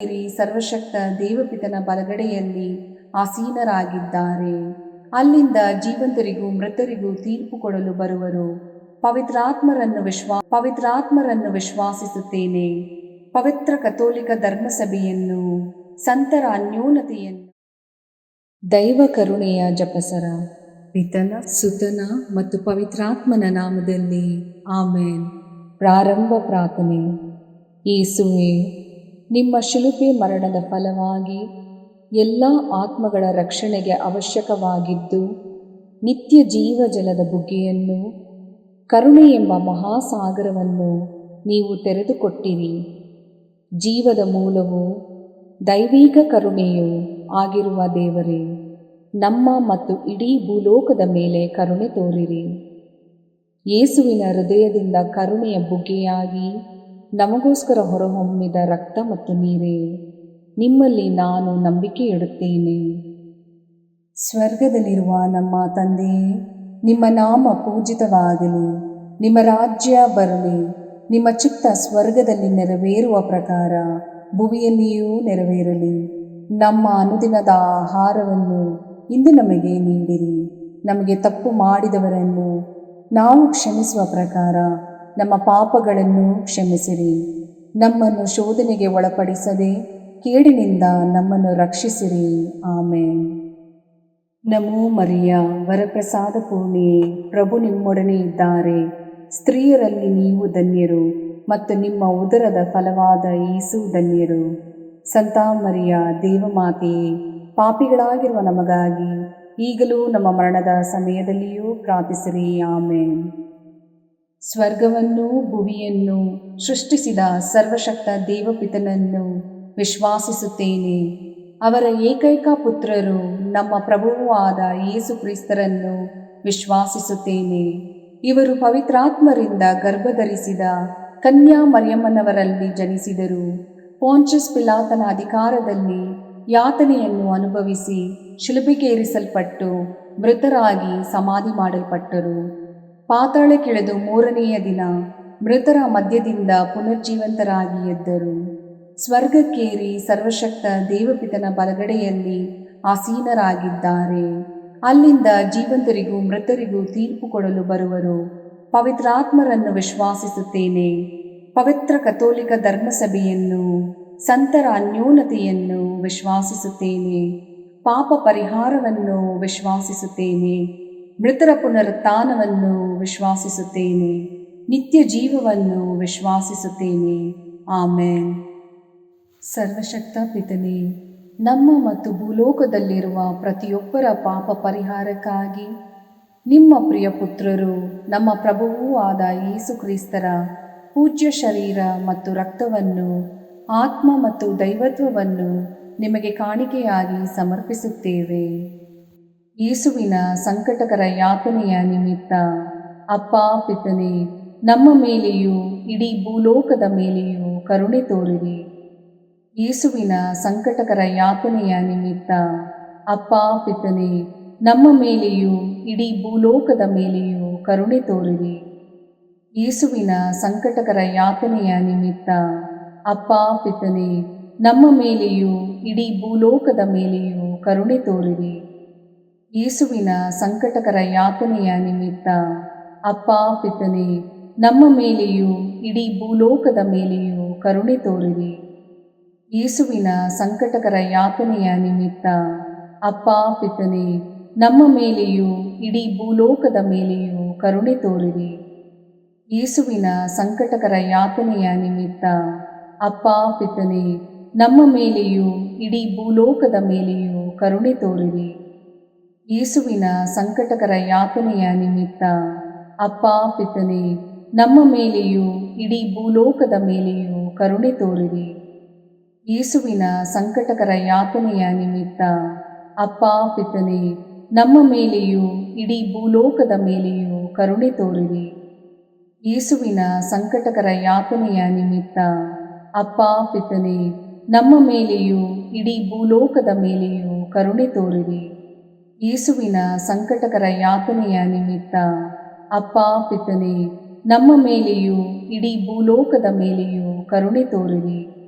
ಸರ್ವಶಕ್ತ ದೇವಪಿತನ ಬಲಗಡೆಯಲ್ಲಿ ಆಸೀನರಾಗಿದ್ದಾರೆ. ಅಲ್ಲಿಂದ ಜೀವಂತರಿಗೂ ಮೃತರಿಗೂ ತೀರ್ಪು ಕೊಡಲು ಬರುವರು. ಪವಿತ್ರಾತ್ಮರನ್ನು ವಿಶ್ವಾಸಿಸುತ್ತೇನೆ. ಪವಿತ್ರ ಕಥೋಲಿಕ ಧರ್ಮಸಭೆಯನ್ನು, ಸಂತರ ಅನ್ಯೋನ್ಯತೆಯನ್ನು, ದೈವ ಕರುಣೆಯ ಜಪಸರ. ಪಿತನ, ಸುತನ ಮತ್ತು ಪವಿತ್ರಾತ್ಮನ ನಾಮದಲ್ಲಿ ಆಮೇನ್. ಪ್ರಾರಂಭ ಪ್ರಾರ್ಥನೆ. ಯೇಸುವೇ, ನಿಮ್ಮ ಶಿಲುಬೆ ಮರಣದ ಫಲವಾಗಿ ಎಲ್ಲ ಆತ್ಮಗಳ ರಕ್ಷಣೆಗೆ ಅವಶ್ಯಕವಾಗಿದ್ದು ನಿತ್ಯ ಜೀವ ಜಲದ ಬುಗ್ಗೆಯನ್ನು, ಕರುಣೆ ಎಂಬ ಮಹಾಸಾಗರವನ್ನು ನೀವು ತೆರೆದುಕೊಟ್ಟಿರಿ. ಜೀವದ ಮೂಲವೂ ದೈವಿಕ ಕರುಣೆಯೂ ಆಗಿರುವ ದೇವರೇ, ನಮ್ಮ ಮತ್ತು ಇಡೀ ಭೂಲೋಕದ ಮೇಲೆ ಕರುಣೆ ತೋರಿರಿ. ಯೇಸುವಿನ ಹೃದಯದಿಂದ ಕರುಣೆಯ ಬುಗ್ಗೆಯಾಗಿ ನಮಗೋಸ್ಕರ ಹೊರಹೊಮ್ಮಿದ ರಕ್ತ ಮತ್ತು ನೀರೇ, ನಿಮ್ಮಲ್ಲಿ ನಾನು ನಂಬಿಕೆ ಇಡುತ್ತೇನೆ. ಸ್ವರ್ಗದಲ್ಲಿರುವ ನಮ್ಮ ತಂದೆಯೇ, ನಿಮ್ಮ ನಾಮ ಪೂಜಿತವಾಗಲಿ. ನಿಮ್ಮ ರಾಜ್ಯ ಬರಲಿ. ನಿಮ್ಮ ಚಿತ್ತ ಸ್ವರ್ಗದಲ್ಲಿ ನೆರವೇರುವ ಪ್ರಕಾರ ಭುವಿಯಲ್ಲಿಯೂ ನೆರವೇರಲಿ. ನಮ್ಮ ಅನುದಿನದ ಆಹಾರವನ್ನು ಇಂದು ನಮಗೆ ನೀಡಿರಿ. ನಮಗೆ ತಪ್ಪು ಮಾಡಿದವರನ್ನು ನಾವು ಕ್ಷಮಿಸುವ ಪ್ರಕಾರ ನಮ್ಮ ಪಾಪಗಳನ್ನು ಕ್ಷಮಿಸಿರಿ. ನಮ್ಮನ್ನು ಶೋಧನೆಗೆ ಒಳಪಡಿಸದೆ ಕೇಡಿನಿಂದ ನಮ್ಮನ್ನು ರಕ್ಷಿಸಿರಿ. ಆಮೇನ್. ನಮೋ ಮರಿಯ, ವರಪ್ರಸಾದ ಪೂರ್ಣಿಯೇ, ಪ್ರಭು ನಿಮ್ಮೊಡನೆ ಇದ್ದಾರೆ. ಸ್ತ್ರೀಯರಲ್ಲಿ ನೀವು ಧನ್ಯರು ಮತ್ತು ನಿಮ್ಮ ಉದರದ ಫಲವಾದ ಯೇಸು ಧನ್ಯರು. ಸಂತ ಮರಿಯ ದೇವಮಾತೆಯೇ, ಪಾಪಿಗಳಾಗಿರುವ ನಮಗಾಗಿ ಈಗಲೂ ನಮ್ಮ ಮರಣದ ಸಮಯದಲ್ಲಿಯೂ ಪ್ರಾರ್ಥಿಸಿರಿ. ಆಮೇನ್. ಸ್ವರ್ಗವನ್ನು ಭುವಿಯನ್ನು ಸೃಷ್ಟಿಸಿದ ಸರ್ವಶಕ್ತ ದೇವಪಿತನನ್ನು ವಿಶ್ವಾಸಿಸುತ್ತೇನೆ. ಅವರ ಏಕೈಕ ಪುತ್ರರು ನಮ್ಮ ಪ್ರಭುವೂ ಆದ ಯೇಸು ಕ್ರಿಸ್ತರನ್ನು ವಿಶ್ವಾಸಿಸುತ್ತೇನೆ. ಇವರು ಪವಿತ್ರಾತ್ಮರಿಂದ ಗರ್ಭಧರಿಸಿದ ಕನ್ಯಾ ಮರಿಯಮ್ಮನವರಲ್ಲಿ ಜನಿಸಿದರು. ಪೋಂಚಸ್ ಪಿಲಾತನ ಅಧಿಕಾರದಲ್ಲಿ ಯಾತನೆಯನ್ನು ಅನುಭವಿಸಿ ಶಿಲುಬೆಗೇರಿಸಲ್ಪಟ್ಟು ಮೃತರಾಗಿ ಸಮಾಧಿ ಮಾಡಲ್ಪಟ್ಟರು. ಪಾತಾಳಕ್ಕಿಳಿದು ಮೂರನೆಯ ದಿನ ಮೃತರ ಮಧ್ಯದಿಂದ ಪುನರ್ಜೀವಂತರಾಗಿ ಎದ್ದರು. ಸ್ವರ್ಗಕ್ಕೇರಿ ಸರ್ವಶಕ್ತ ದೇವಪಿತನ ಬಲಗಡೆಯಲ್ಲಿ ಆಸೀನರಾಗಿದ್ದಾರೆ. ಅಲ್ಲಿಂದ ಜೀವಂತರಿಗೂ ಮೃತರಿಗೂ ತೀರ್ಪು ಕೊಡಲು ಬರುವರು. ಪವಿತ್ರಾತ್ಮರನ್ನು ವಿಶ್ವಾಸಿಸುತ್ತೇನೆ. ಪವಿತ್ರ ಕಥೋಲಿಕ ಧರ್ಮಸಭೆಯನ್ನು, ಸಂತರ ಅನ್ಯೋನ್ಯತೆಯನ್ನು ವಿಶ್ವಾಸಿಸುತ್ತೇನೆ. ಪಾಪ ಪರಿಹಾರವನ್ನು ವಿಶ್ವಾಸಿಸುತ್ತೇನೆ. ಮೃತರ ಪುನರುತ್ಥಾನವನ್ನು ವಿಶ್ವಾಸಿಸುತ್ತೇನೆ. ನಿತ್ಯ ಜೀವವನ್ನು ವಿಶ್ವಾಸಿಸುತ್ತೇನೆ. ಆಮೇನ್. ಸರ್ವಶಕ್ತ ಪಿತನೇ, ನಮ್ಮ ಮತ್ತು ಭೂಲೋಕದಲ್ಲಿರುವ ಪ್ರತಿಯೊಬ್ಬರ ಪಾಪ ಪರಿಹಾರಕ್ಕಾಗಿ ನಿಮ್ಮ ಪ್ರಿಯ ಪುತ್ರರು, ನಮ್ಮ ಪ್ರಭುವೂ ಆದ ಯೇಸು ಕ್ರಿಸ್ತರ ಪೂಜ್ಯ ಶರೀರ ಮತ್ತು ರಕ್ತವನ್ನು, ಆತ್ಮ ಮತ್ತು ದೈವತ್ವವನ್ನು ನಿಮಗೆ ಕಾಣಿಕೆಯಾಗಿ ಸಮರ್ಪಿಸುತ್ತೇವೆ. ಯೇಸುವಿನ ಸಂಕಟಕರ ಯಾತನೆಯ ನಿಮಿತ್ತ ಅಪ್ಪ ಪಿತನೇ, ನಮ್ಮ ಮೇಲೆಯೂ ಇಡೀ ಭೂಲೋಕದ ಮೇಲೆಯೂ ಕರುಣೆ ತೋರಿರಿ. ಯೇಸುವಿನ ಸಂಕಟಕರ ಯಾತನೆಯ ನಿಮಿತ್ತ ಅಪ್ಪ ಪಿತನೇ, ನಮ್ಮ ಮೇಲೆಯೂ ಇಡೀ ಭೂಲೋಕದ ಮೇಲೆಯೂ ಕರುಣೆ ತೋರಿರಿ. ಯೇಸುವಿನ ಸಂಕಟಕರ ಯಾತನೆಯ ನಿಮಿತ್ತ ಅಪ್ಪ ಪಿತನೇ, ನಮ್ಮ ಮೇಲೆಯೂ ಇಡೀ ಭೂಲೋಕದ ಮೇಲೆಯೂ ಕರುಣೆ ತೋರಿರಿ. ಯೇಸುವಿನ ಸಂಕಟಕರ ಯಾತನೆಯ ನಿಮಿತ್ತ ಅಪ್ಪ ಪಿತನೇ, ನಮ್ಮ ಮೇಲೆಯೂ ಇಡೀ ಭೂಲೋಕದ ಮೇಲೆಯೂ ಕರುಣೆ ತೋರಿರಿ. ಯೇಸುವಿನ ಸಂಕಟಕರ ಯಾತನೆಯ ನಿಮಿತ್ತ ಅಪ್ಪ ಪಿತನೇ, ನಮ್ಮ ಮೇಲೆಯೂ ಇಡೀ ಭೂಲೋಕದ ಮೇಲೆಯೂ ಕರುಣೆ ತೋರಿರಿ. ಯೇಸುವಿನ ಸಂಕಟಕರ ಯಾತನೆಯ ನಿಮಿತ್ತ ಅಪ್ಪ ಪಿತನೇ, ನಮ್ಮ ಮೇಲೆಯೂ ಇಡೀ ಭೂಲೋಕದ ಮೇಲೆಯೂ ಕರುಣೆ ತೋರಿರಿ. ಯೇಸುವಿನ ಸಂಕಟಕರ ಯಾತನೆಯ ನಿಮಿತ್ತ ಅಪ್ಪ ಪಿತನೇ, ನಮ್ಮ ಮೇಲೆಯೂ ಇಡೀ ಭೂಲೋಕದ ಮೇಲೆಯೂ ಕರುಣೆ ತೋರಿರಿ. ಯೇಸುವಿನ ಸಂಕಟಕರ ಯಾತನೆಯ ನಿಮಿತ್ತ ಅಪ್ಪ ಪಿತನೇ, ನಮ್ಮ ಮೇಲೆಯೂ ಇಡೀ ಭೂಲೋಕದ ಮೇಲೆಯೂ ಕರುಣೆ ತೋರಿರಿ. ಯೇಸುವಿನ ಸಂಕಟಕರ ಯಾತನೆಯ ನಿಮಿತ್ತ ಅಪ್ಪ ಪಿತನೇ, ನಮ್ಮ ಮೇಲೆಯೂ ಇಡೀ ಭೂಲೋಕದ ಮೇಲೆಯೂ ಕರುಣೆ ತೋರಿರಿ. ಯೇಸುವಿನ ಸಂಕಟಕರ ಯಾತನೆಯ ನಿಮಿತ್ತ ಅಪ್ಪ ಪಿತನೇ, ನಮ್ಮ ಮೇಲೆಯೂ ಇಡೀ ಭೂಲೋಕದ ಮೇಲೆಯೂ ಕರುಣೆ ತೋರಿರಿ.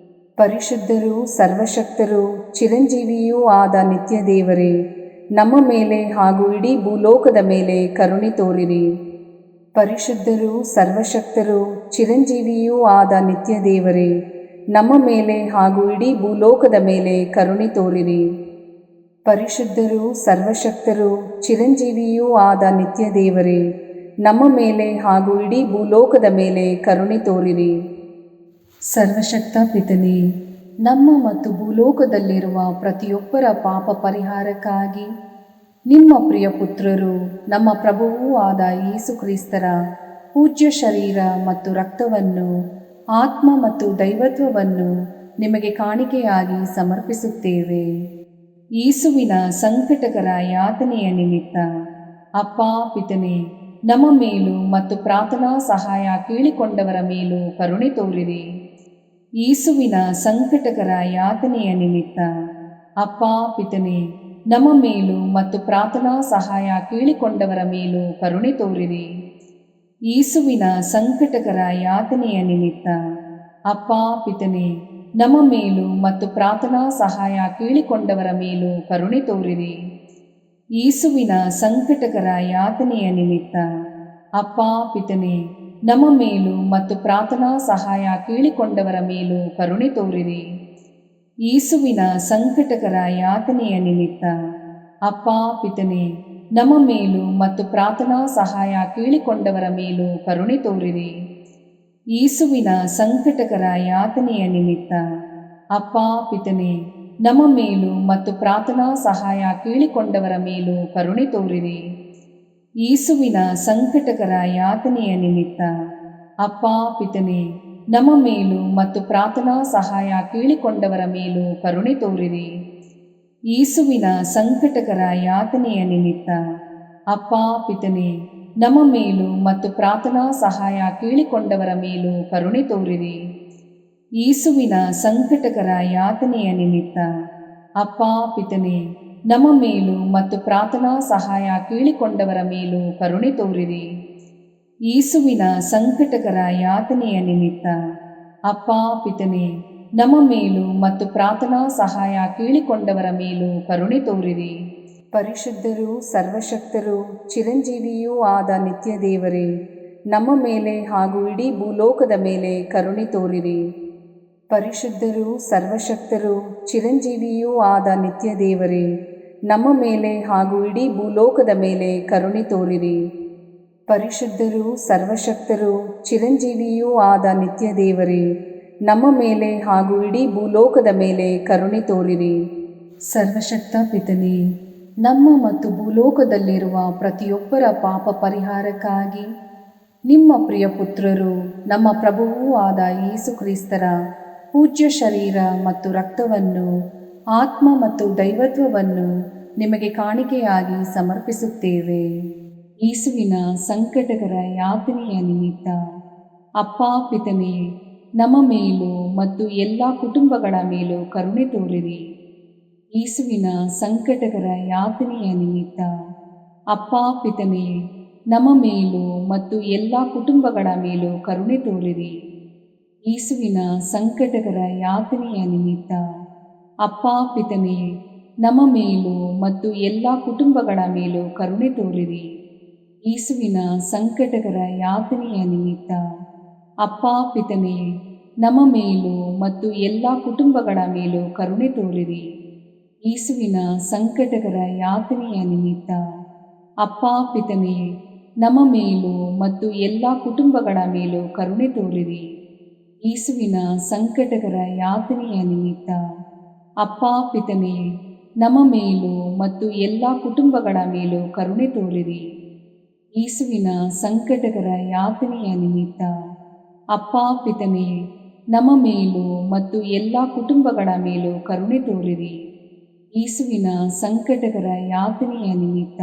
ಪರಿಶುದ್ಧರೂ ಸರ್ವಶಕ್ತರೂ ಚಿರಂಜೀವಿಯೂ ಆದ ನಿತ್ಯ ದೇವರೇ, ನಮ್ಮ ಮೇಲೆ ಹಾಗೂ ಇಡೀ ಭೂಲೋಕದ ಮೇಲೆ ಕರುಣೆ ತೋರಿರಿ. ಪರಿಶುದ್ಧರೂ ಸರ್ವಶಕ್ತರೂ ಚಿರಂಜೀವಿಯೂ ಆದ ನಿತ್ಯ ದೇವರೇ, ನಮ್ಮ ಮೇಲೆ ಹಾಗೂ ಇಡೀ ಭೂಲೋಕದ ಮೇಲೆ ಕರುಣೆ ತೋರಿರಿ. ಪರಿಶುದ್ಧರೂ ಸರ್ವಶಕ್ತರೂ ಚಿರಂಜೀವಿಯೂ ಆದ ನಿತ್ಯ ದೇವರೇ, ನಮ್ಮ ಮೇಲೆ ಹಾಗೂ ಇಡೀ ಭೂಲೋಕದ ಮೇಲೆ ಕರುಣೆ ತೋರಿರಿ. ಸರ್ವಶಕ್ತ ಪಿತನೇ, ನಮ್ಮ ಮತ್ತು ಭೂಲೋಕದಲ್ಲಿರುವ ಪ್ರತಿಯೊಬ್ಬರ ಪಾಪ ಪರಿಹಾರಕ್ಕಾಗಿ ನಿಮ್ಮ ಪ್ರಿಯ ಪುತ್ರರು, ನಮ್ಮ ಪ್ರಭುವೂ ಆದ ಯೇಸು ಕ್ರಿಸ್ತರ ಪೂಜ್ಯ ಶರೀರ ಮತ್ತು ರಕ್ತವನ್ನು, ಆತ್ಮ ಮತ್ತು ದೈವತ್ವವನ್ನು ನಿಮಗೆ ಕಾಣಿಕೆಯಾಗಿ ಸಮರ್ಪಿಸುತ್ತೇವೆ. ಯೇಸುವಿನ ಸಂಕಟಕರ ಯಾತನೆಯ ನಿಮಿತ್ತ ಅಪ್ಪ ಪಿತನೇ, ನಮ್ಮ ಮೇಲೂ ಮತ್ತು ಪ್ರಾರ್ಥನಾ ಸಹಾಯ ಕೇಳಿಕೊಂಡವರ ಮೇಲೂ ಕರುಣೆ ತೋರಿರಿ. ಯೇಸುವಿನ ಸಂಕಟಕರ ಯಾತನೆಯ ನಿಮಿತ್ತ ಅಪ್ಪ ಪಿತನೇ, ನಮ್ಮ ಮೇಲೂ ಮತ್ತು ಪ್ರಾರ್ಥನಾ ಸಹಾಯ ಕೇಳಿಕೊಂಡವರ ಮೇಲೂ ಕರುಣೆ ತೋರಿರಿ. ಯೇಸುವಿನ ಸಂಕಟಕರ ಯಾತನೆಯ ನಿಮಿತ್ತ ಅಪ್ಪ ಪಿತನೇ, ನಮ್ಮ ಮೇಲೂ ಮತ್ತು ಪ್ರಾರ್ಥನಾ ಸಹಾಯ ಕೇಳಿಕೊಂಡವರ ಮೇಲೂ ಕರುಣೆ ತೋರಿರಿ. ಯೇಸುವಿನ ಸಂಕಟಕರ ಯಾತನೆಯ ನಿಮಿತ್ತ ಅಪ್ಪ ಪಿತನೇ, ನಮ್ಮ ಮೇಲೂ ಮತ್ತು ಪ್ರಾರ್ಥನಾ ಸಹಾಯ ಕೇಳಿಕೊಂಡವರ ಮೇಲೂ ಕರುಣೆ ತೋರಿರಿ. ಯೇಸುವಿನ ಸಂಕಟಕರ ಯಾತನೆಯ ನಿಮಿತ್ತ ಅಪ್ಪ ಪಿತನೇ, ನಮ್ಮ ಮೇಲೂ ಮತ್ತು ಪ್ರಾರ್ಥನಾ ಸಹಾಯ ಕೇಳಿಕೊಂಡವರ ಮೇಲೂ ಕರುಣೆ ತೋರಿರಿ. ಯೇಸುವಿನ ಸಂಕಟಕರ ಯಾತನೆಯ ನಿಮಿತ್ತ ಅಪ್ಪ ಪಿತನೇ, ನಮ್ಮ ಮೇಲೂ ಮತ್ತು ಪ್ರಾರ್ಥನಾ ಸಹಾಯ ಕೇಳಿಕೊಂಡವರ ಮೇಲೂ ಕರುಣೆ ತೋರಿರಿ. ಯೇಸುವಿನ ಸಂಕಟಕರ ಯಾತನೆಯ ನಿಮಿತ್ತ ಅಪ್ಪ ಪಿತನೇ, ನಮ್ಮ ಮೇಲೂ ಮತ್ತು ಪ್ರಾರ್ಥನಾ ಸಹಾಯ ಕೇಳಿಕೊಂಡವರ ಮೇಲೂ ಕರುಣೆ ತೋರಿರಿ. ಯೇಸುವಿನ ಸಂಕಟಕರ ಯಾತನೆಯ ನಿಮಿತ್ತ ಅಪ್ಪ ಪಿತನೇ, ನಮ್ಮ ಮೇಲೂ ಮತ್ತು ಪ್ರಾರ್ಥನಾ ಸಹಾಯ ಕೇಳಿಕೊಂಡವರ ಮೇಲೂ ಕರುಣೆ ತೋರಿರಿ. ಯೇಸುವಿನ ಸಂಕಟಕರ ಯಾತನೆಯ ನಿಮಿತ್ತ ಅಪ್ಪ ಪಿತನೇ, ನಮ್ಮ ಮೇಲೂ ಮತ್ತು ಪ್ರಾರ್ಥನಾ ಸಹಾಯ ಕೇಳಿಕೊಂಡವರ ಮೇಲೂ ಕರುಣೆ ತೋರಿರಿ. ಯೇಸುವಿನ ಸಂಕಟಕರ ಯಾತನೆಯ ನಿಮಿತ್ತ ಅಪ್ಪ ಪಿತನೇ, ನಮ್ಮ ಮೇಲೂ ಮತ್ತು ಪ್ರಾರ್ಥನಾ ಸಹಾಯ ಕೇಳಿಕೊಂಡವರ ಮೇಲೂ ಕರುಣೆ ತೋರಿರಿ. ಪರಿಶುದ್ಧರೂ ಸರ್ವಶಕ್ತರೂ ಚಿರಂಜೀವಿಯೂ ಆದ ನಿತ್ಯ ದೇವರೇ, ನಮ್ಮ ಮೇಲೆ ಹಾಗೂ ಇಡೀ ಭೂಲೋಕದ ಮೇಲೆ ಕರುಣೆ ತೋರಿರಿ. ಪರಿಶುದ್ಧರೂ ಸರ್ವಶಕ್ತರೂ ಚಿರಂಜೀವಿಯೂ ಆದ ನಿತ್ಯ ದೇವರೇ, ನಮ್ಮ ಮೇಲೆ ಹಾಗೂ ಇಡೀ ಭೂಲೋಕದ ಮೇಲೆ ಕರುಣೆ ತೋರಿರಿ. ಪರಿಶುದ್ಧರೂ ಸರ್ವಶಕ್ತರೂ ಚಿರಂಜೀವಿಯೂ ಆದ ನಿತ್ಯ ದೇವರೇ, ನಮ್ಮ ಮೇಲೆ ಹಾಗೂ ಇಡೀ ಭೂಲೋಕದ ಮೇಲೆ ಕರುಣೆ ತೋರಿರಿ. ಸರ್ವಶಕ್ತ ಪಿತನೇ, ನಮ್ಮ ಮತ್ತು ಭೂಲೋಕದಲ್ಲಿರುವ ಪ್ರತಿಯೊಬ್ಬರ ಪಾಪ ಪರಿಹಾರಕ್ಕಾಗಿ ನಿಮ್ಮ ಪ್ರಿಯ ಪುತ್ರರು, ನಮ್ಮ ಪ್ರಭುವೂ ಆದ ಯೇಸು ಕ್ರಿಸ್ತರ ಪೂಜ್ಯ ಶರೀರ ಮತ್ತು ರಕ್ತವನ್ನು, ಆತ್ಮ ಮತ್ತು ದೈವತ್ವವನ್ನು ನಿಮಗೆ ಕಾಣಿಕೆಯಾಗಿ ಸಮರ್ಪಿಸುತ್ತೇವೆ. ಯೇಸುವಿನ ಸಂಕಟಕರ ಯಾತನೆಯ ನಿಮಿತ್ತ ಅಪ್ಪ ಪಿತನೇ, ನಮ್ಮ ಮೇಲೂ ಮತ್ತು ಎಲ್ಲ ಕುಟುಂಬಗಳ ಮೇಲೂ ಕರುಣೆ ತೋರಿರಿ. ಯೇಸುವಿನ ಸಂಕಟಕರ ಯಾತನೆಯ ನಿಮಿತ್ತ ಅಪ್ಪ ಪಿತನೇ, ನಮ್ಮ ಮೇಲೂ ಮತ್ತು ಎಲ್ಲ ಕುಟುಂಬಗಳ ಮೇಲೂ ಕರುಣೆ ತೋರಿರಿ. ಯೇಸುವಿನ ಸಂಕಟಕರ ಯಾತನೆಯ ನಿಮಿತ್ತ ಅಪ್ಪ ಪಿತನೇ, ನಮ್ಮ ಮೇಲೂ ಮತ್ತು ಎಲ್ಲ ಕುಟುಂಬಗಳ ಮೇಲೂ ಕರುಣೆ ತೋರಿರಿ. ಯೇಸುವಿನ ಸಂಕಟಕರ ಯಾತನೆಯ ನಿಮಿತ್ತ ಅಪ್ಪ ಪಿತನೇ, ನಮ್ಮ ಮೇಲೂ ಮತ್ತು ಎಲ್ಲ ಕುಟುಂಬಗಳ ಮೇಲೂ ಕರುಣೆ ತೋರಿರಿ. ಯೇಸುವಿನ ಸಂಕಟಕರ ಯಾತನೆಯ ನಿಮಿತ್ತ ಅಪ್ಪ ಪಿತನೇ, ನಮ್ಮ ಮೇಲೂ ಮತ್ತು ಎಲ್ಲ ಕುಟುಂಬಗಳ ಮೇಲೂ ಕರುಣೆ ತೋರಿರಿ. ಯೇಸುವಿನ ಸಂಕಟಕರ ಯಾತನೆಯ ನಿಮಿತ್ತ ಅಪ್ಪ ಪಿತನೇ, ನಮ್ಮ ಮೇಲೂ ಮತ್ತು ಎಲ್ಲ ಕುಟುಂಬಗಳ ಮೇಲೂ ಕರುಣೆ ತೋರಿರಿ. ಯೇಸುವಿನ ಸಂಕಟಕರ ಯಾತನೆಯ ನಿಮಿತ್ತ ಅಪ್ಪ ಪಿತನೇ, ನಮ್ಮ ಮೇಲೂ ಮತ್ತು ಎಲ್ಲ ಕುಟುಂಬಗಳ ಮೇಲೂ ಕರುಣೆ ತೋರಿರಿ. ಯೇಸುವಿನ ಸಂಕಟಕರ ಯಾತನೆಯ ನಿಮಿತ್ತ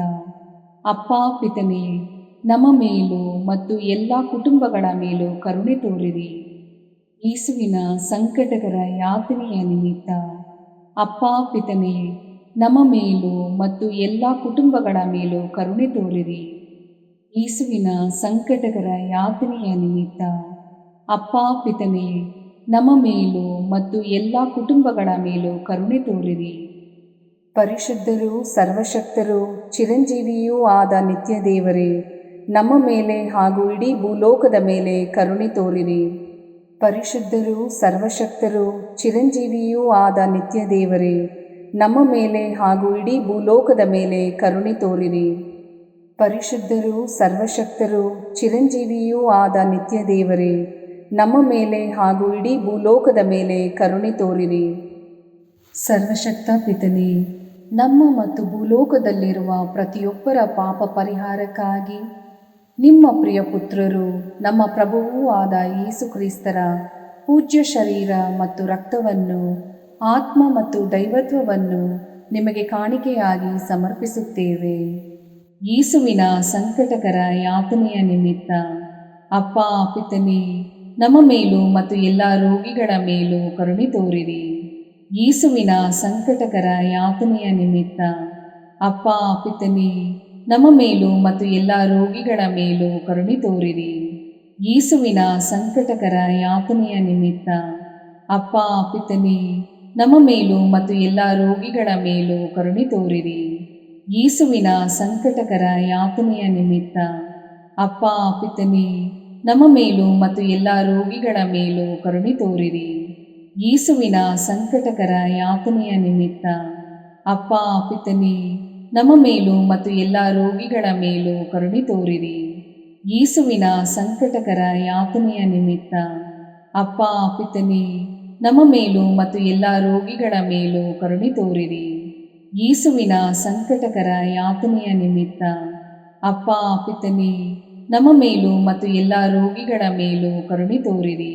ಅಪ್ಪ ಪಿತನೇ, ನಮ್ಮ ಮೇಲೂ ಮತ್ತು ಎಲ್ಲ ಕುಟುಂಬಗಳ ಮೇಲೂ ಕರುಣೆ ತೋರಿರಿ. ಯೇಸುವಿನ ಸಂಕಟಕರ ಯಾತನೆಯ ನಿಮಿತ್ತ ಅಪ್ಪ ಪಿತನೇ, ನಮ್ಮ ಮೇಲೂ ಮತ್ತು ಎಲ್ಲ ಕುಟುಂಬಗಳ ಮೇಲೂ ಕರುಣೆ ತೋರಿರಿ. ಯೇಸುವಿನ ಸಂಕಟಕರ ಯಾತನೆಯ ನಿಮಿತ್ತ ಅಪ್ಪ ಪಿತನೇ, ನಮ್ಮ ಮೇಲೂ ಮತ್ತು ಎಲ್ಲ ಕುಟುಂಬಗಳ ಮೇಲೂ ಕರುಣೆ ತೋರಿರಿ. ಪರಿಶುದ್ಧರೂ ಸರ್ವಶಕ್ತರೂ ಚಿರಂಜೀವಿಯೂ ಆದ ನಿತ್ಯ ದೇವರೇ, ನಮ್ಮ ಮೇಲೆ ಹಾಗೂ ಇಡೀ ಭೂಲೋಕದ ಮೇಲೆ ಕರುಣೆ ತೋರಿರಿ. ಪರಿಶುದ್ಧರೂ ಸರ್ವಶಕ್ತರೂ ಚಿರಂಜೀವಿಯೂ ಆದ ನಿತ್ಯ ದೇವರೇ, ನಮ್ಮ ಮೇಲೆ ಹಾಗೂ ಇಡೀ ಭೂಲೋಕದ ಮೇಲೆ ಕರುಣೆ ತೋರಿರಿ. ಪರಿಶುದ್ಧರೂ ಸರ್ವಶಕ್ತರೂ ಚಿರಂಜೀವಿಯೂ ಆದ ನಿತ್ಯ ದೇವರೇ, ನಮ್ಮ ಮೇಲೆ ಹಾಗೂ ಇಡೀ ಭೂಲೋಕದ ಮೇಲೆ ಕರುಣೆ ತೋರಿರಿ. ಸರ್ವಶಕ್ತ ಪಿತನೇ, ನಮ್ಮ ಮತ್ತು ಭೂಲೋಕದಲ್ಲಿರುವ ಪ್ರತಿಯೊಬ್ಬರ ಪಾಪ ಪರಿಹಾರಕ್ಕಾಗಿ ನಿಮ್ಮ ಪ್ರಿಯ ಪುತ್ರರು, ನಮ್ಮ ಪ್ರಭುವೂ ಆದ ಯೇಸು ಕ್ರಿಸ್ತರ ಪೂಜ್ಯ ಶರೀರ ಮತ್ತು ರಕ್ತವನ್ನು, ಆತ್ಮ ಮತ್ತು ದೈವತ್ವವನ್ನು ನಿಮಗೆ ಕಾಣಿಕೆಯಾಗಿ ಸಮರ್ಪಿಸುತ್ತೇವೆ. ಯೇಸುವಿನ ಸಂಕಟಕರ ಯಾತನೆಯ ನಿಮಿತ್ತ ಅಪ್ಪ ಪಿತನೇ, ನಮ್ಮ ಮೇಲೂ ಮತ್ತು ಎಲ್ಲ ರೋಗಿಗಳ ಮೇಲೂ ಕರುಣೆ ತೋರಿರಿ. ಯೇಸುವಿನ ಸಂಕಟಕರ ಯಾತನೆಯ ನಿಮಿತ್ತ ಅಪ್ಪ ಪಿತನೇ, ನಮ್ಮ ಮೇಲೂ ಮತ್ತು ಎಲ್ಲ ರೋಗಿಗಳ ಮೇಲೂ ಕರುಣೆ ತೋರಿರಿ. ಯೇಸುವಿನ ಸಂಕಟಕರ ಯಾತನೆಯ ನಿಮಿತ್ತ ಅಪ್ಪ ಪಿತನೇ, ನಮ್ಮ ಮೇಲೂ ಮತ್ತು ಎಲ್ಲ ರೋಗಿಗಳ ಮೇಲೂ ಕರುಣೆ ತೋರಿರಿ. ಯೇಸುವಿನ ಸಂಕಟಕರ ಯಾತನೆಯ ನಿಮಿತ್ತ ಅಪ್ಪ ಪಿತನೇ, ನಮ್ಮ ಮೇಲೂ ಮತ್ತು ಎಲ್ಲ ರೋಗಿಗಳ ಮೇಲೂ ಕರುಣೆ ತೋರಿರಿ. ಯೇಸುವಿನ ಸಂಕಟಕರ ಯಾತನೆಯ ನಿಮಿತ್ತ ಅಪ್ಪ ಪಿತನೇ, ನಮ್ಮ ಮೇಲೂ ಮತ್ತು ಎಲ್ಲ ರೋಗಿಗಳ ಮೇಲೂ ಕರುಣೆ ತೋರಿರಿ. ಯೇಸುವಿನ ಸಂಕಟಕರ ಯಾತನೆಯ ನಿಮಿತ್ತ ಅಪ್ಪ ಪಿತನೇ, ನಮ್ಮ ಮೇಲೂ ಮತ್ತು ಎಲ್ಲ ರೋಗಿಗಳ ಮೇಲೂ ಕರುಣೆ ತೋರಿರಿ. ಯೇಸುವಿನ ಸಂಕಟಕರ ಯಾತನೆಯ ನಿಮಿತ್ತ ಅಪ್ಪ ಪಿತನೇ, ನಮ್ಮ ಮೇಲೂ ಮತ್ತು ಎಲ್ಲ ರೋಗಿಗಳ ಮೇಲೂ ಕರುಣೆ ತೋರಿರಿ.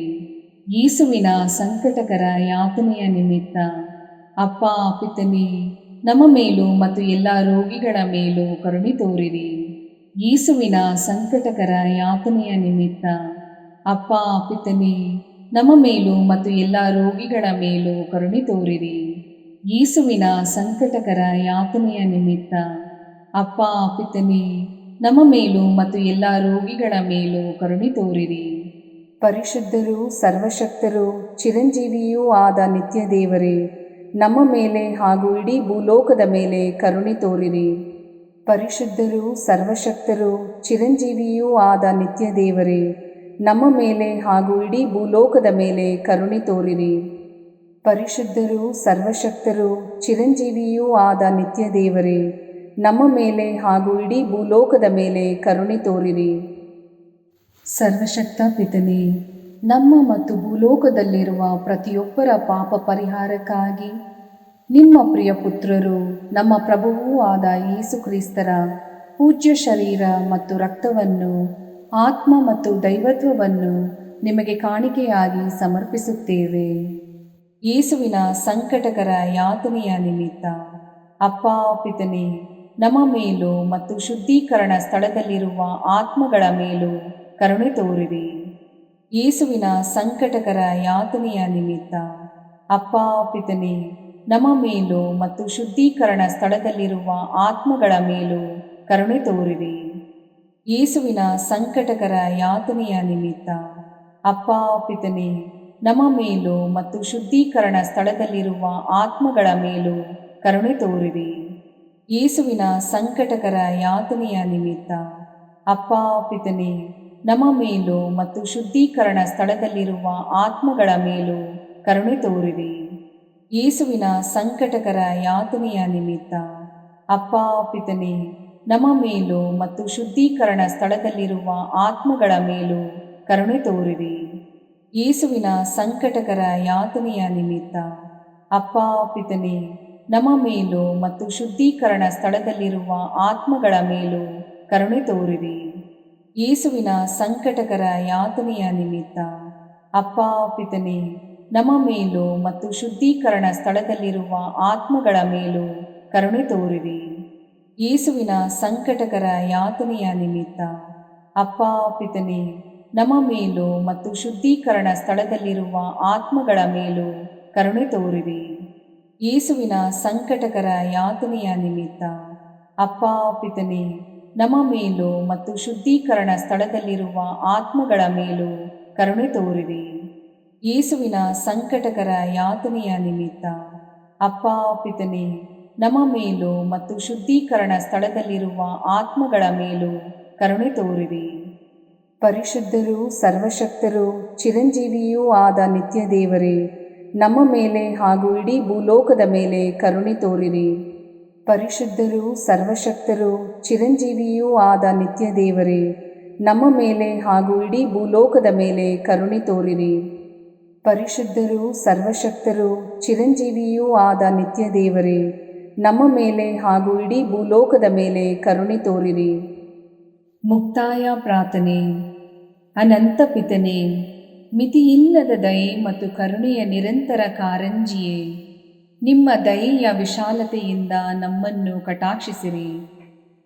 ಯೇಸುವಿನ ಸಂಕಟಕರ ಯಾತನೆಯ ನಿಮಿತ್ತ ಅಪ್ಪ ಪಿತನೇ, ನಮ್ಮ ಮೇಲೂ ಮತ್ತು ಎಲ್ಲ ರೋಗಿಗಳ ಮೇಲೂ ಕರುಣೆ ತೋರಿರಿ. ಯೇಸುವಿನ ಸಂಕಟಕರ ಯಾತನೆಯ ನಿಮಿತ್ತ ಅಪ್ಪ ಪಿತನೇ, ನಮ್ಮ ಮೇಲೂ ಮತ್ತು ಎಲ್ಲ ರೋಗಿಗಳ ಮೇಲೂ ಕರುಣೆ ತೋರಿರಿ. ಯೇಸುವಿನ ಸಂಕಟಕರ ಯಾತನೆಯ ನಿಮಿತ್ತ ಅಪ್ಪ ಪಿತನೇ, ನಮ್ಮ ಮೇಲೂ ಮತ್ತು ಎಲ್ಲ ರೋಗಿಗಳ ಮೇಲೂ ಕರುಣೆ ತೋರಿರಿ. ಪರಿಶುದ್ಧರೂ ಸರ್ವಶಕ್ತರೂ ಚಿರಂಜೀವಿಯೂ ಆದ ನಿತ್ಯ ದೇವರೇ, ನಮ್ಮ ಮೇಲೆ ಹಾಗೂ ಇಡೀ ಭೂಲೋಕದ ಮೇಲೆ ಕರುಣೆ ತೋರಿರಿ. ಪರಿಶುದ್ಧರೂ ಸರ್ವಶಕ್ತರೂ ಚಿರಂಜೀವಿಯೂ ಆದ ನಿತ್ಯ ದೇವರೇ, ನಮ್ಮ ಮೇಲೆ ಹಾಗೂ ಇಡೀ ಭೂಲೋಕದ ಮೇಲೆ ಕರುಣೆ ತೋರಿರಿ. ಪರಿಶುದ್ಧರೂ ಸರ್ವಶಕ್ತರೂ ಚಿರಂಜೀವಿಯೂ ಆದ ನಿತ್ಯ ದೇವರೇ, ನಮ್ಮ ಮೇಲೆ ಹಾಗೂ ಇಡೀ ಭೂಲೋಕದ ಮೇಲೆ ಕರುಣೆ ತೋರಿರಿ. ಸರ್ವಶಕ್ತ ಪಿತನೇ, ನಮ್ಮ ಮತ್ತು ಭೂಲೋಕದಲ್ಲಿರುವ ಪ್ರತಿಯೊಬ್ಬರ ಪಾಪ ಪರಿಹಾರಕ್ಕಾಗಿ ನಿಮ್ಮ ಪ್ರಿಯ ಪುತ್ರರು, ನಮ್ಮ ಪ್ರಭುವೂ ಆದ ಯೇಸು ಕ್ರಿಸ್ತರ ಪೂಜ್ಯ ಶರೀರ ಮತ್ತು ರಕ್ತವನ್ನು, ಆತ್ಮ ಮತ್ತು ದೈವತ್ವವನ್ನು ನಿಮಗೆ ಕಾಣಿಕೆಯಾಗಿ ಸಮರ್ಪಿಸುತ್ತೇವೆ. ಯೇಸುವಿನ ಸಂಕಟಕರ ಯಾತನೆಯ ನಿಮಿತ್ತ ಅಪ್ಪ ಪಿತನೇ, ನಮ್ಮ ಮೇಲೂ ಮತ್ತು ಶುದ್ಧೀಕರಣ ಸ್ಥಳದಲ್ಲಿರುವ ಆತ್ಮಗಳ ಮೇಲೂ ಕರುಣೆ ತೋರಿರಿ. ಯೇಸುವಿನ ಸಂಕಟಕರ ಯಾತನೆಯ ನಿಮಿತ್ತ ಅಪ್ಪ ಪಿತನೇ, ನಮ್ಮ ಮೇಲೂ ಮತ್ತು ಶುದ್ಧೀಕರಣ ಸ್ಥಳದಲ್ಲಿರುವ ಆತ್ಮಗಳ ಮೇಲೂ ಕರುಣೆ ತೋರಿರಿ. ಯೇಸುವಿನ ಸಂಕಟಕರ ಯಾತನೆಯ ನಿಮಿತ್ತ ಅಪ್ಪ ಪಿತನೇ, ನಮ್ಮ ಮೇಲೂ ಮತ್ತು ಶುದ್ಧೀಕರಣ ಸ್ಥಳದಲ್ಲಿರುವ ಆತ್ಮಗಳ ಮೇಲೂ ಕರುಣೆ ತೋರಿರಿ. ಯೇಸುವಿನ ಸಂಕಟಕರ ಯಾತನೆಯ ನಿಮಿತ್ತ ಅಪ್ಪ ಪಿತನೇ, ನಮ್ಮ ಮೇಲೂ ಮತ್ತು ಶುದ್ಧೀಕರಣ ಸ್ಥಳದಲ್ಲಿರುವ ಆತ್ಮಗಳ ಮೇಲೂ ಕರುಣೆ ತೋರಿರಿ. ಯೇಸುವಿನ ಸಂಕಟಕರ ಯಾತನೆಯ ನಿಮಿತ್ತ ಅಪ್ಪ ಪಿತನೇ, ನಮ್ಮ ಮೇಲೂ ಮತ್ತು ಶುದ್ಧೀಕರಣ ಸ್ಥಳದಲ್ಲಿರುವ ಆತ್ಮಗಳ ಮೇಲೂ ಕರುಣೆ ತೋರಿರಿ. ಯೇಸುವಿನ ಸಂಕಟಕರ ಯಾತನೆಯ ನಿಮಿತ್ತ ಅಪ್ಪ ಪಿತನೇ, ನಮ್ಮ ಮೇಲೂ ಮತ್ತು ಶುದ್ಧೀಕರಣ ಸ್ಥಳದಲ್ಲಿರುವ ಆತ್ಮಗಳ ಮೇಲೂ ಕರುಣೆ ತೋರಿರಿ. ಯೇಸುವಿನ ಸಂಕಟಕರ ಯಾತನೆಯ ನಿಮಿತ್ತ ಅಪ್ಪ ಪಿತನೇ, ನಮ್ಮ ಮೇಲೂ ಮತ್ತು ಶುದ್ಧೀಕರಣ ಸ್ಥಳದಲ್ಲಿರುವ ಆತ್ಮಗಳ ಮೇಲೂ ಕರುಣೆ ತೋರಿರಿ. ಯೇಸುವಿನ ಸಂಕಟಕರ ಯಾತನೆಯ ನಿಮಿತ್ತ ಅಪ್ಪ ಪಿತನೇ, ನಮ್ಮ ಮೇಲೂ ಮತ್ತು ಶುದ್ಧೀಕರಣ ಸ್ಥಳದಲ್ಲಿರುವ ಆತ್ಮಗಳ ಮೇಲೂ ಕರುಣೆ ತೋರಿರಿ. ಯೇಸುವಿನ ಸಂಕಟಕರ ಯಾತನೆಯ ನಿಮಿತ್ತ ಅಪ್ಪ ಪಿತನೇ, ನಮ್ಮ ಮೇಲೂ ಮತ್ತು ಶುದ್ಧೀಕರಣ ಸ್ಥಳದಲ್ಲಿರುವ ಆತ್ಮಗಳ ಮೇಲೂ ಕರುಣೆ ತೋರಿರಿ. ಯೇಸುವಿನ ಸಂಕಟಕರ ಯಾತನೆಯ ನಿಮಿತ್ತ ಅಪ್ಪ ಪಿತನೇ, ನಮ್ಮ ಮೇಲೂ ಮತ್ತು ಶುದ್ಧೀಕರಣ ಸ್ಥಳದಲ್ಲಿರುವ ಆತ್ಮಗಳ ಮೇಲೂ ಕರುಣೆ ತೋರಿರಿ. ಪರಿಶುದ್ಧರೂ ಸರ್ವಶಕ್ತರೂ ಚಿರಂಜೀವಿಯೂ ಆದ ನಿತ್ಯ ದೇವರೇ, ನಮ್ಮ ಮೇಲೆ ಹಾಗೂ ಇಡೀ ಭೂಲೋಕದ ಮೇಲೆ ಕರುಣೆ ತೋರಿರಿ. ಪರಿಶುದ್ಧರೂ ಸರ್ವಶಕ್ತರೂ ಚಿರಂಜೀವಿಯೂ ಆದ ನಿತ್ಯ ದೇವರೇ, ನಮ್ಮ ಮೇಲೆ ಹಾಗೂ ಇಡೀ ಭೂಲೋಕದ ಮೇಲೆ ಕರುಣೆ ತೋರಿರಿ. ಪರಿಶುದ್ಧರೂ ಸರ್ವಶಕ್ತರೂ ಚಿರಂಜೀವಿಯೂ ಆದ ನಿತ್ಯ ದೇವರೇ, ನಮ್ಮ ಮೇಲೆ ಹಾಗೂ ಇಡೀ ಭೂಲೋಕದ ಮೇಲೆ ಕರುಣೆ ತೋರಿರಿ. ಮುಕ್ತಾಯ ಪ್ರಾರ್ಥನೆ. ಅನಂತ ಪಿತನೇ, ಮಿತಿಯಿಲ್ಲದ ದಯೆ ಮತ್ತು ಕರುಣೆಯ ನಿರಂತರ ಕಾರಂಜಿಯೇ, ನಿಮ್ಮ ದಯೆಯ ವಿಶಾಲತೆಯಿಂದ ನಮ್ಮನ್ನು ಕಟಾಕ್ಷಿಸಿರಿ.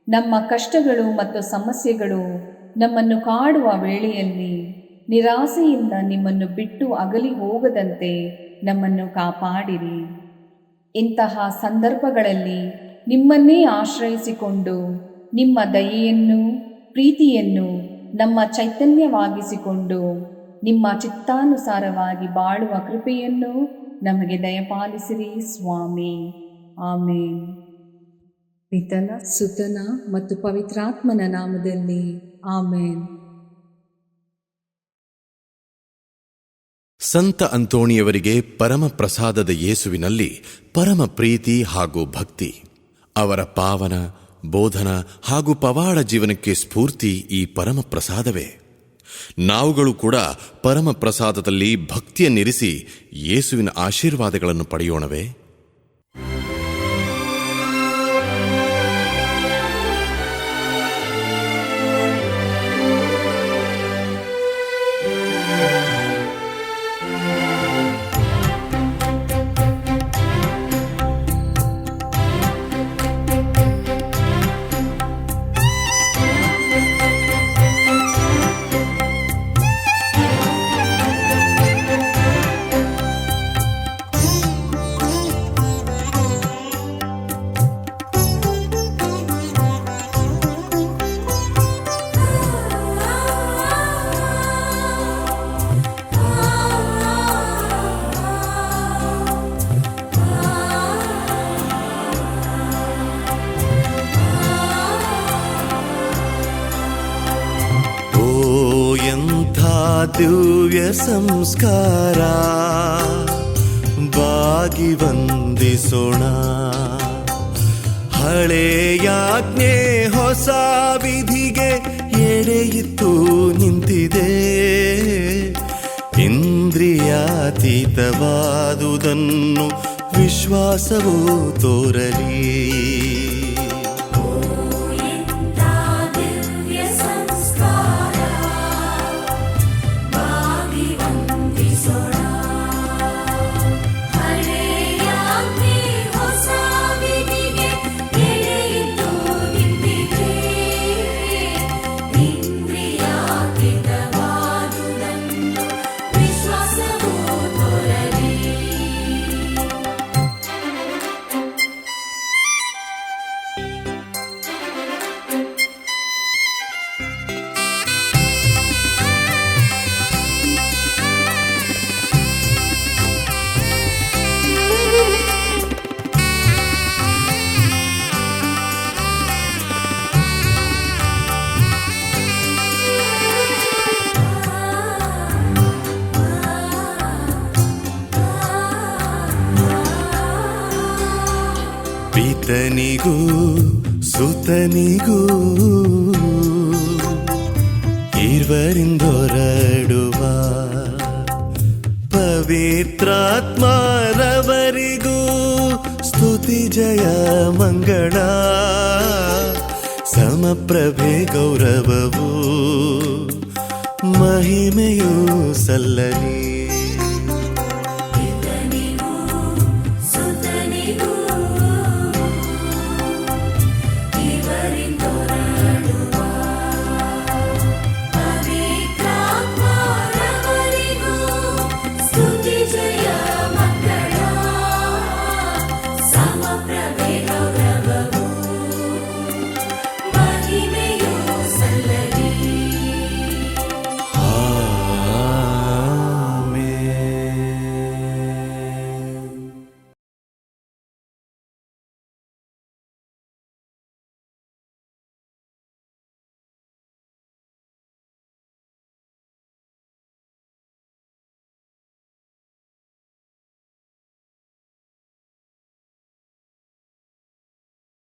ನಮ್ಮ ಕಷ್ಟಗಳು ಮತ್ತು ಸಮಸ್ಯೆಗಳು ನಮ್ಮನ್ನು ಕಾಡುವ ವೇಳೆಯಲ್ಲಿ ನಿರಾಸೆಯಿಂದ ನಿಮ್ಮನ್ನು ಬಿಟ್ಟು ಅಗಲಿ ಹೋಗದಂತೆ ನಮ್ಮನ್ನು ಕಾಪಾಡಿರಿ. ಇಂತಹ ಸಂದರ್ಭಗಳಲ್ಲಿ ನಿಮ್ಮನ್ನೇ ಆಶ್ರಯಿಸಿಕೊಂಡು ನಿಮ್ಮ ದಯೆಯನ್ನು ಪ್ರೀತಿಯನ್ನು ನಮ್ಮ ಚೈತನ್ಯವಾಗಿಸಿಕೊಂಡು ನಿಮ್ಮ ಚಿತ್ತಾನುಸಾರವಾಗಿ ಬಾಳುವ ಕೃಪೆಯನ್ನು ನಮಗೆ ದಯಪಾಲಿಸಿರಿ ಸ್ವಾಮಿ. ಆಮೇನ್. ಪಿತನ ಸುತನ ಮತ್ತು ಪವಿತ್ರಾತ್ಮನ ನಾಮದಲ್ಲಿ ಆಮೇನ್. ಸಂತ ಅಂತೋಣಿಯವರಿಗೆ ಪರಮ ಪ್ರಸಾದದ ಯೇಸುವಿನಲ್ಲಿ ಪರಮ ಪ್ರೀತಿ ಹಾಗೂ ಭಕ್ತಿ. ಅವರ ಪಾವನ ಬೋಧನ ಹಾಗೂ ಪವಾಡ ಜೀವನಕ್ಕೆ ಸ್ಫೂರ್ತಿ ಈ ಪರಮ ಪ್ರಸಾದವೇ. ನಾವುಗಳು ಕೂಡ ಪರಮ ಪ್ರಸಾದದಲ್ಲಿ ಭಕ್ತಿಯನ್ನಿರಿಸಿ ಯೇಸುವಿನ ಆಶೀರ್ವಾದಗಳನ್ನು ಪಡೆಯೋಣವೇ? ದಿವ್ಯ ಸಂಸ್ಕಾರ ಬಾಗಿ ವಂದಿಸೋಣ. ಹಳೆಯಾಜ್ಞೆ ಹೊಸ ವಿಧಿಗೆ ಎಡೆಯಿತ್ತು ನಿಂತಿದೆ. ಇಂದ್ರಿಯಾತೀತವಾದುದನ್ನು ವಿಶ್ವಾಸವೂ ತೋರಲಿ. ಪಿತನಿಗೂ ಸುತನಿಗೂ ಇರುವರಿಂದೊರಡುವ ಪವಿತ್ರಾತ್ಮರವರಿಗೂ ಸ್ತುತಿ ಜಯ ಮಂಗಳ. ಸಮಪ್ರಭೆ ಗೌರವವು ಮಹಿಮೆಯೂ ಸಲ್ಲಲಿ.